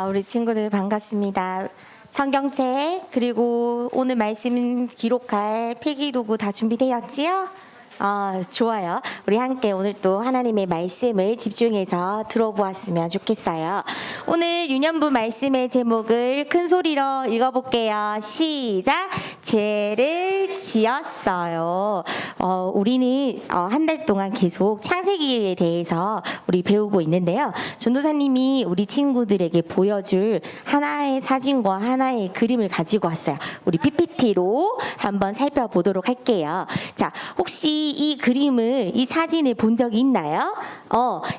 우리 친구들 반갑습니다. 성경책 그리고 오늘 말씀 기록할 필기도구 다 준비되었지요? 좋아요. 우리 함께 오늘 또 하나님의 말씀을 집중해서 들어보았으면 좋겠어요. 오늘 유년부 말씀의 제목을 큰 소리로 읽어볼게요. 시작! 죄를 지었어요. 우리는 한 달 동안 계속 창세기에 대해서 우리 배우고 있는데요. 전도사님이 우리 친구들에게 보여줄 하나의 사진과 하나의 그림을 가지고 왔어요. 우리 PPT로 한번 살펴보도록 할게요. 자, 혹시 이 그림을, 이 사진을 본 적이 있나요?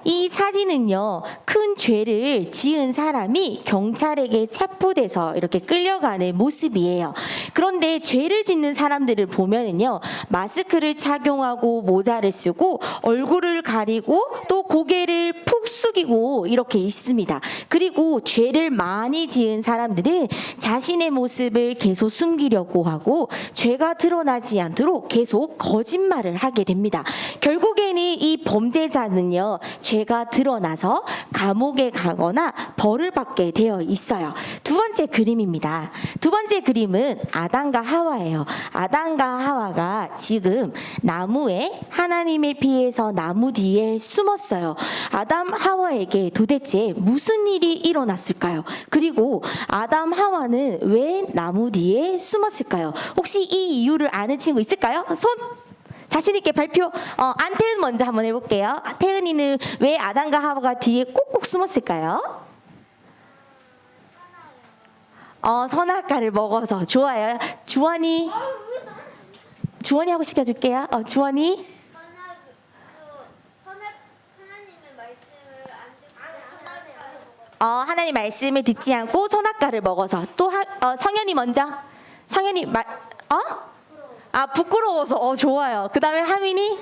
이 사진은요, 큰 죄를 지은 사람이 경찰에게 체포돼서 이렇게 끌려가는 모습이에요. 그런데 죄를 짓는 사람들을 보면은요, 마스크를 착용하고 모자를 쓰고 얼굴을 가리고 또 고개를 푹 숙이고 이렇게 있습니다. 그리고 죄를 많이 지은 사람들은 자신의 모습을 계속 숨기려고 하고 죄가 드러나지 않도록 계속 거짓말을 하게 됩니다. 결국에는 이 범죄자는요, 죄가 드러나서 감옥에 가거나 벌을 받게 되어 있어요. 두 번째 그림입니다. 두 번째 그림은 아담과 하와예요. 아담과 하와가 지금 나무에 하나님을 피해서 나무 뒤에 숨었어요. 아담 하와에게 도대체 무슨 일이 일어났을까요? 그리고 아담 하와는 왜 나무 뒤에 숨었을까요? 혹시 이 이유를 아는 친구 있을까요? 손! 자신 있게 발표. 안태은 먼저 한번 해볼게요. 태은이는 왜 아담과 하와가 뒤에 꼭꼭 숨었을까요? 선악과를 먹어서. 좋아요. 주원이 하고 시켜줄게요. 주원이. 하나님 말씀을 듣지 않고 선악과를 먹어서. 또 성현이 먼저. 성현이 부끄러워서. 좋아요. 그 다음에 하민이.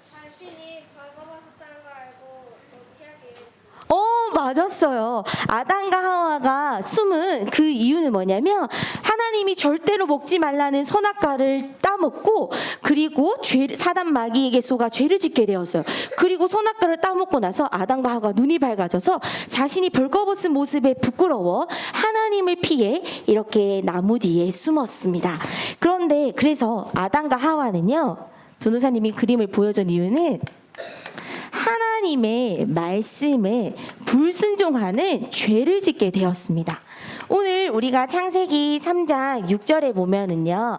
자신이 벌거벗었다는 걸 알고 피하기 위해서. 맞았어요. 아담과 하와가 숨은 그 이유는 뭐냐면 하나님이 절대로 먹지 말라는 선악과를 따먹고 그리고 사단 마귀에게 속아 죄를 짓게 되었어요. 그리고 선악과를 따먹고 나서 아담과 하와가 눈이 밝아져서 자신이 벌거벗은 모습에 부끄러워 하나님을 피해 이렇게 나무 뒤에 숨었습니다. 그런데 그래서 아담과 하와는요, 전도사님이 그림을 보여준 이유는 하나님의 말씀에 불순종하는 죄를 짓게 되었습니다. 오늘 우리가 창세기 3장 6절에 보면은요,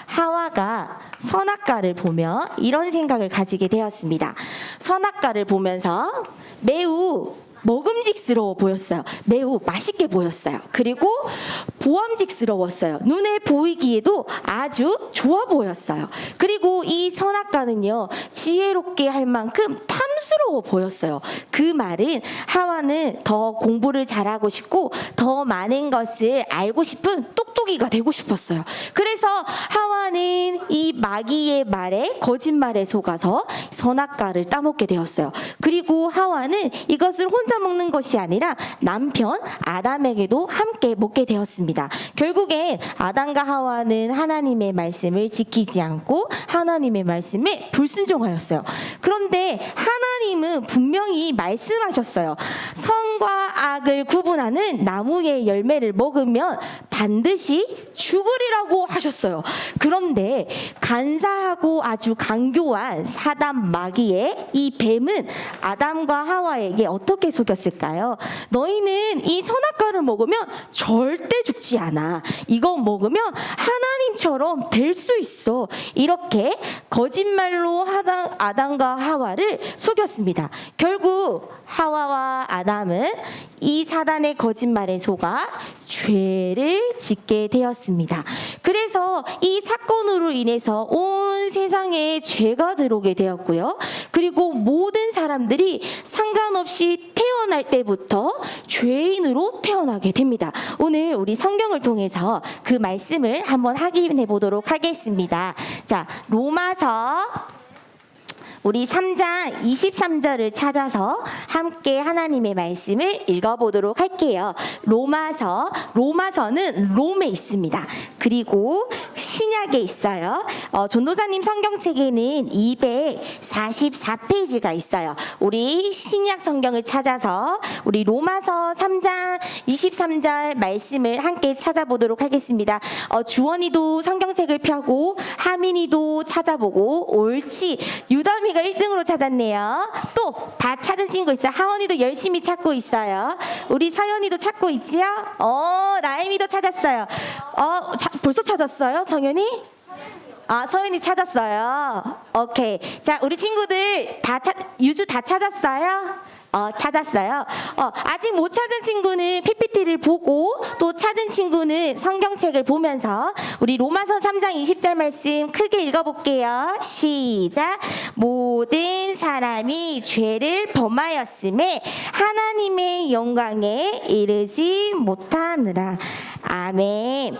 하와가 선악과를 보며 이런 생각을 가지게 되었습니다. 선악과를 보면서 매우 먹음직스러워 보였어요. 매우 맛있게 보였어요. 그리고 보암직스러웠어요. 눈에 보이기에도 아주 좋아 보였어요. 그리고 이 선악과는요, 지혜롭게 할 만큼 탐스러워 보였어요. 그 말은 하와는 더 공부를 잘하고 싶고 더 많은 것을 알고 싶은 똑똑이가 되고 싶었어요. 그래서 하와는 이 마귀의 말에, 거짓말에 속아서 선악과를 따먹게 되었어요. 그리고 하와는 이것을 혼자 먹는 것이 아니라 남편 아담에게도 함께 먹게 되었습니다. 결국엔 아담과 하와는 하나님의 말씀을 지키지 않고 하나님의 말씀에 불순종하였어요. 그런데 하나님은 분명히 말씀하셨어요. 선과 악을 구분하는 나무의 열매를 먹으면 반드시 죽으리라고 하셨어요. 그런데 간사하고 아주 강교한 사단 마귀의 이 뱀은 아담과 하와에게 어떻게 속였을까요? 너희는 이 선악과를 먹으면 절대 죽지 않아. 이거 먹으면 하나님처럼 될 수 있어. 이렇게 거짓말로 아담과 하와를 속였습니다. 결국 하와와 아담은 이 사단의 거짓말에 속아 죄를 짓게 되었습니다. 그래서 이 사건으로 인해서 온 세상에 죄가 들어오게 되었고요. 그리고 모든 사람들이 상관없이 태어날 때부터 죄인으로 태어나게 됩니다. 오늘 우리 성경을 통해서 그 말씀을 한번 확인해 보도록 하겠습니다. 자, 로마서 우리 3장 23절을 찾아서 함께 하나님의 말씀을 읽어보도록 할게요. 로마서는 롬에 있습니다. 그리고 신약에 있어요. 전도사님 성경책에는 244페이지가 있어요. 우리 신약 성경을 찾아서 우리 로마서 3장 23절 말씀을 함께 찾아보도록 하겠습니다. 주원이도 성경책을 펴고 하민이도 찾아보고 옳지 유담이가 1등으로 찾았네요. 또 다 찾은 친구 있어요. 하원이도 열심히 찾고 있어요. 우리 서연이도 찾고 있지요? 라임이도 찾았어요. 벌써 찾았어요, 성현이? 서연이 찾았어요. 오케이. 자, 우리 친구들 유주 다 찾았어요? 찾았어요. 아직 못 찾은 친구는 PPT를 보고 또 찾은 친구는 성경책을 보면서 우리 로마서 3장 20절 말씀 크게 읽어볼게요. 시작. 모든 사람이 죄를 범하였음에 하나님의 영광에 이르지 못하느라. 아멘.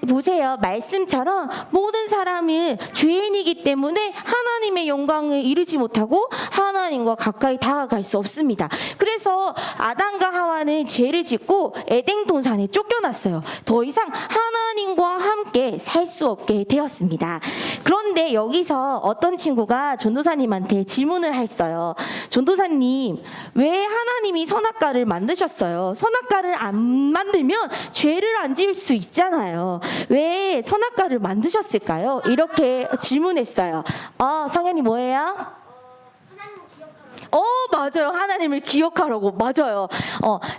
보세요. 말씀처럼 모든 사람은 죄인이기 때문에 하나님의 영광을 이루지 못하고 하나님과 가까이 다가갈 수 없습니다. 그래서 아담과 하와는 죄를 짓고 에덴 동산에 쫓겨났어요. 더 이상 하나님과 함께 살 수 없게 되었습니다. 그런데 여기서 어떤 친구가 전도사님한테 질문을 했어요. 전도사님, 왜 하나님이 선악과를 만드셨어요? 선악과를 안 만들면 죄를 안 지을 수 있잖아요. 왜 선악과를 만드셨을까요? 이렇게 질문했어요. 성현이 뭐예요? 맞아요. 하나님을 기억하라고. 맞아요.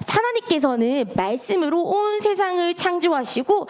하나님께서는 말씀으로 온 세상을 창조하시고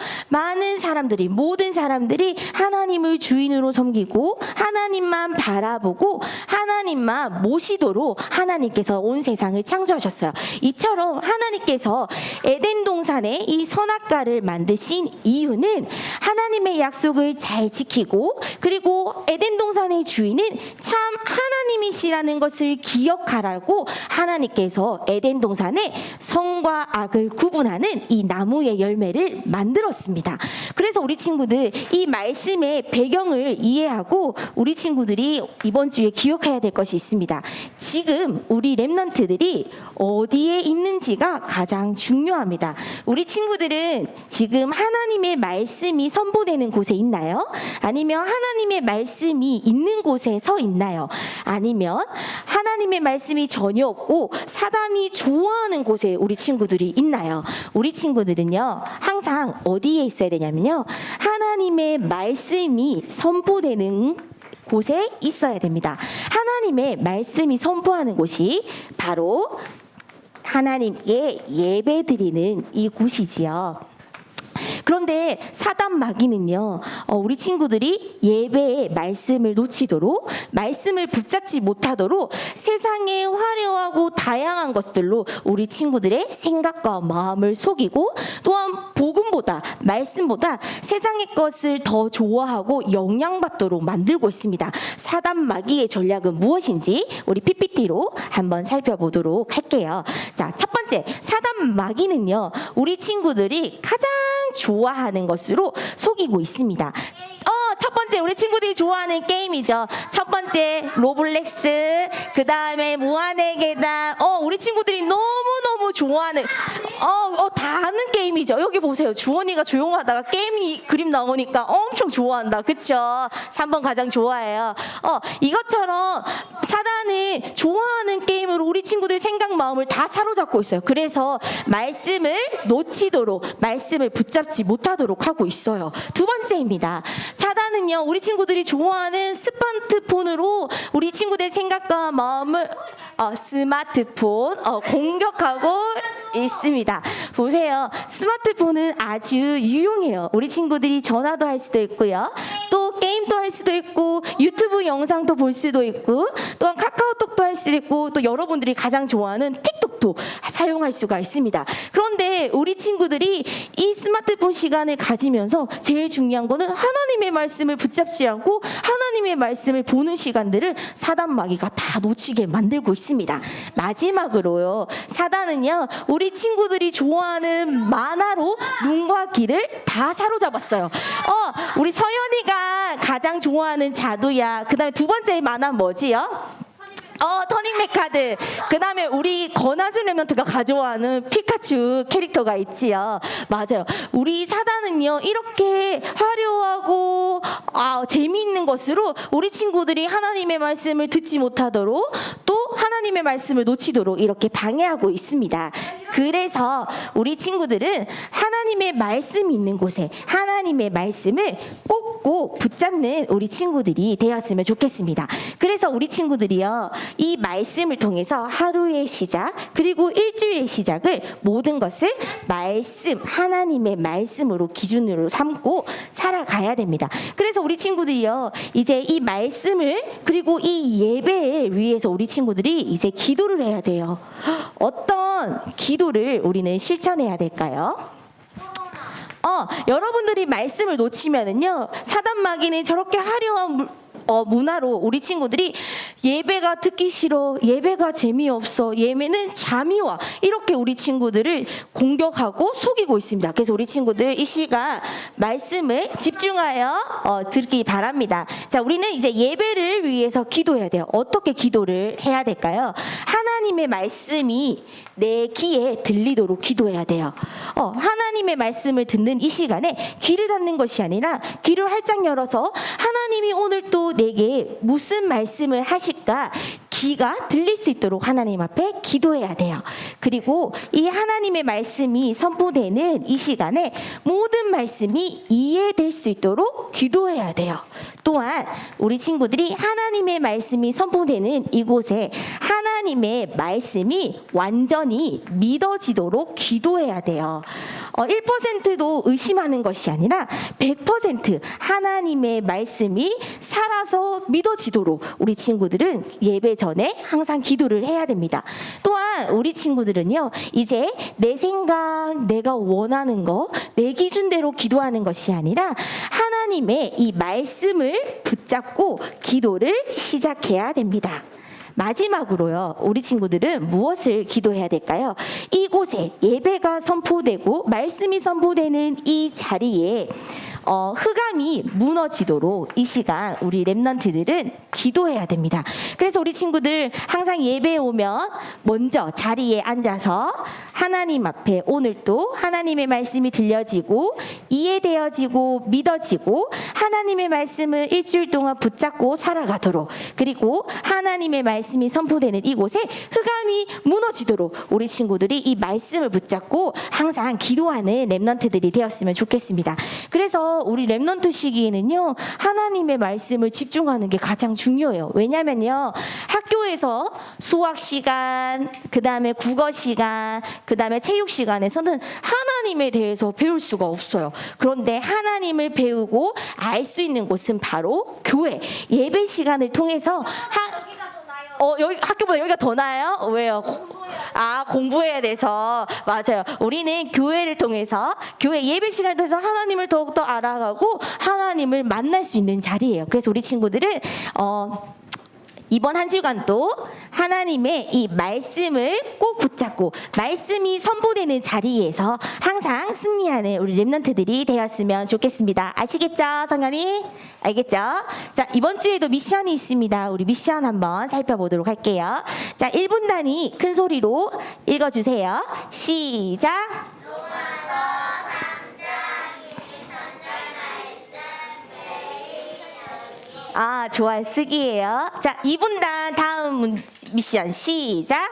모든 사람들이 하나님을 주인으로 섬기고 하나님만 바라보고 하나님만 모시도록 하나님께서 온 세상을 창조하셨어요. 이처럼 하나님께서 에덴 동산에 이 선악과를 만드신 이유는 하나님의 약속을 잘 지키고 그리고 에덴 동산의 주인은 참 하나님이시라는 것을 기억하라고 하나님께서 에덴 동산에 선과 악을 구분하는 이 나무의 열매를 만들었습니다. 그래서 우리 친구들 이 말씀의 배경을 이해하고 우리 친구들이 이번 주에 기억해야 될 것이 있습니다. 지금 우리 렘넌트들이 어디에 있는지가 가장 중요합니다. 우리 친구들은 지금 하나님의 말씀이 선포되는 곳에 있나요? 아니면 하나님의 말씀이 있는 곳에 서 있나요? 아니면 하나님의 말씀이 전혀 없고 사단이 좋아하는 곳에 우리 친구들이 있나요? 우리 친구들은요 항상 어디에 있어야 되냐면요 하나님의 말씀이 선포되는 곳에 있어야 됩니다. 하나님의 말씀이 선포하는 곳이 바로 하나님께 예배드리는 이 곳이지요. 그런데 사단 마귀는요 우리 친구들이 예배의 말씀을 놓치도록 말씀을 붙잡지 못하도록 세상의 화려하고 다양한 것들로 우리 친구들의 생각과 마음을 속이고 또한 복음보다 말씀보다 세상의 것을 더 좋아하고 영향받도록 만들고 있습니다. 사단 마귀의 전략은 무엇인지 우리 PPT로 한번 살펴보도록 할게요. 자, 첫 번째 사단 마귀는요 우리 친구들이 가장 좋아하는 것으로 속이고 있습니다. 첫 번째 우리 친구들이 좋아하는 게임이죠. 첫 번째 로블렉스, 그 다음에 무한의 계단. 우리 친구들이 너무너무 좋아하는 다 아는 게임이죠. 여기 보세요. 주원이가 조용하다가 게임이 그림 나오니까 엄청 좋아한다. 그쵸? 3번 가장 좋아해요. 이것처럼 사단은 좋아하는 게임으로 우리 친구들 생각 마음을 다 사로잡고 있어요. 그래서 말씀을 놓치도록 말씀을 붙잡지 못하도록 하고 있어요. 두 번째입니다. 사단은요 우리 친구들이 좋아하는 스마트폰으로 우리 친구들의 생각과 마음을 스마트폰 공격하고 있습니다. 보세요. 스마트폰은 아주 유용해요. 우리 친구들이 전화도 할 수도 있고요. 또 게임도 할 수도 있고 유튜브 영상도 볼 수도 있고 또한 카카오톡도 할 수도 있고 또 여러분들이 가장 좋아하는 틱톡도 사용할 수가 있습니다. 그런데 우리 친구들이 이 스마트폰 시간을 가지면서 제일 중요한 거는 하나님의 말씀을 붙잡지 않고 하나님의 말씀을 보는 시간들을 사단 마귀가 다 놓치게 만들고 있습니다. 마지막으로요. 사단은요. 우리 친구들이 좋아하는 만화로 눈과 귀를 다 사로잡았어요. 우리 서연이가 가장 좋아하는 자두야. 그다음에 두 번째 만화 뭐지요? 터닝 메카드. 그 다음에 우리 권하준 랩런트가 가져와는 피카츄 캐릭터가 있지요. 맞아요. 우리 사단은요, 이렇게 화려하고 재미있는 것으로 우리 친구들이 하나님의 말씀을 듣지 못하도록 또 하나님의 말씀을 놓치도록 이렇게 방해하고 있습니다. 그래서 우리 친구들은 하나님의 말씀이 있는 곳에 하나님의 말씀을 꼭꼭 붙잡는 우리 친구들이 되었으면 좋겠습니다. 그래서 우리 친구들이요, 이 말씀을 통해서 하루의 시작 그리고 일주일의 시작을 모든 것을 말씀, 하나님의 말씀으로 기준으로 삼고 살아가야 됩니다. 그래서 우리 친구들이요, 이제 이 말씀을 그리고 이 예배에 위해서 우리 친구들이 이제 기도를 해야 돼요. 어떤 기도를 우리는 실천해야 될까요? 여러분들이 말씀을 놓치면은요, 사단 마귀는 저렇게 화려한 문화로 우리 친구들이 예배가 듣기 싫어, 예배가 재미없어, 예배는 잠이 와, 이렇게 우리 친구들을 공격하고 속이고 있습니다. 그래서 우리 친구들 이 시간 말씀을 집중하여 듣기 바랍니다. 자, 우리는 이제 예배를 위해서 기도해야 돼요. 어떻게 기도를 해야 될까요? 하나님의 말씀이 내 귀에 들리도록 기도해야 돼요. 하나님의 말씀을 듣는 이 시간에 귀를 닫는 것이 아니라 귀를 활짝 열어서 하나님이 오늘 또 내게 무슨 말씀을 하실까 귀가 들릴 수 있도록 하나님 앞에 기도해야 돼요. 그리고 이 하나님의 말씀이 선포되는 이 시간에 모든 말씀이 이해될 수 있도록 기도해야 돼요. 또한 우리 친구들이 하나님의 말씀이 선포되는 이곳에 하나님의 말씀이 완전히 믿어지도록 기도해야 돼요. 1%도 의심하는 것이 아니라 100% 하나님의 말씀이 살아서 믿어지도록 우리 친구들은 예배 전에 항상 기도를 해야 됩니다. 또한 우리 친구들은요, 이제 내 생각, 내가 원하는 거, 내 기준대로 기도하는 것이 아니라 하나님의 이 말씀을 붙잡고 기도를 시작해야 됩니다. 마지막으로요, 우리 친구들은 무엇을 기도해야 될까요? 이곳에 예배가 선포되고 말씀이 선포되는 이 자리에 흑암이 무너지도록 이 시간 우리 랩런트들은 기도해야 됩니다. 그래서 우리 친구들 항상 예배에 오면 먼저 자리에 앉아서 하나님 앞에 오늘 또 하나님의 말씀이 들려지고 이해되어지고 믿어지고 하나님의 말씀을 일주일 동안 붙잡고 살아가도록, 그리고 하나님의 말씀이 선포되는 이곳에 흑암이 무너지도록 우리 친구들이 이 말씀을 붙잡고 항상 기도하는 랩런트들이 되었으면 좋겠습니다. 그래서 우리 랩런트 시기에는요, 하나님의 말씀을 집중하는 게 가장 중요해요. 왜냐면요, 학교에서 수학 시간, 그 다음에 국어 시간, 그 다음에 체육 시간에서는 하나님에 대해서 배울 수가 없어요. 그런데 하나님을 배우고 알 수 있는 곳은 바로 교회, 예배 시간을 통해서 여기 학교보다 여기가 더 나아요? 왜요? 공부해야 돼서. 맞아요. 우리는 교회를 통해서, 교회 예배 시간을 통해서 하나님을 더욱더 알아가고 하나님을 만날 수 있는 자리예요. 그래서 우리 친구들은 이번 한 주간도 하나님의 이 말씀을 꼭 붙잡고 말씀이 선포되는 자리에서 항상 승리하는 우리 랩런트들이 되었으면 좋겠습니다. 아시겠죠, 성현이? 알겠죠? 자, 이번 주에도 미션이 있습니다. 우리 미션 한번 살펴보도록 할게요. 자, 1분 단위 큰 소리로 읽어주세요. 시작! 좋아요. 쓰기예요. 자, 2분단 다음 미션 시작.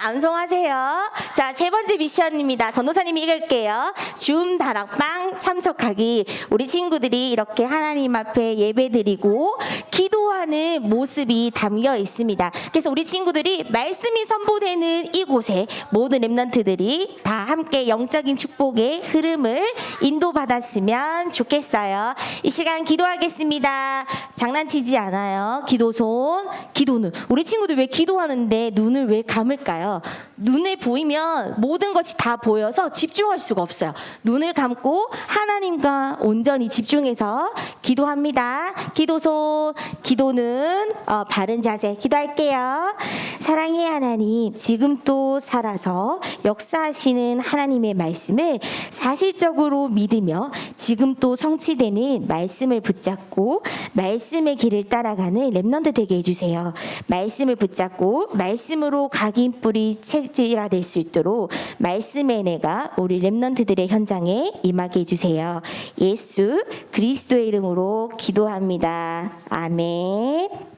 암송하세요. 자, 세 번째 미션입니다. 전도사님이 읽을게요. 줌 다락방 참석하기. 우리 친구들이 이렇게 하나님 앞에 예배드리고 기도하는 모습이 담겨 있습니다. 그래서 우리 친구들이 말씀이 선포되는 이곳에 모든 랩런트들이 다 함께 영적인 축복의 흐름을 인도받았으면 좋겠어요. 이 시간 기도하겠습니다. 장난치지 않아요. 기도손, 기도눈. 우리 친구들 왜 기도하는데 눈을 왜 감을까요? 눈에 보이면 보면 모든 것이 다 보여서 집중할 수가 없어요. 눈을 감고 하나님과 온전히 집중해서 기도합니다. 기도는 바른 자세 기도할게요. 사랑의 하나님, 지금 또 살아서 역사하시는 하나님의 말씀을 사실적으로 믿으며 지금 또 성취되는 말씀을 붙잡고 말씀의 길을 따라가는 렘넌트 되게 해주세요. 말씀을 붙잡고 말씀으로 각인뿌리 체질화될 수 있도록 말씀의 내가 우리 렘넌트들의 현장에 임하게 해주세요. 예수 그리스도의 이름으로 기도합니다. 아멘.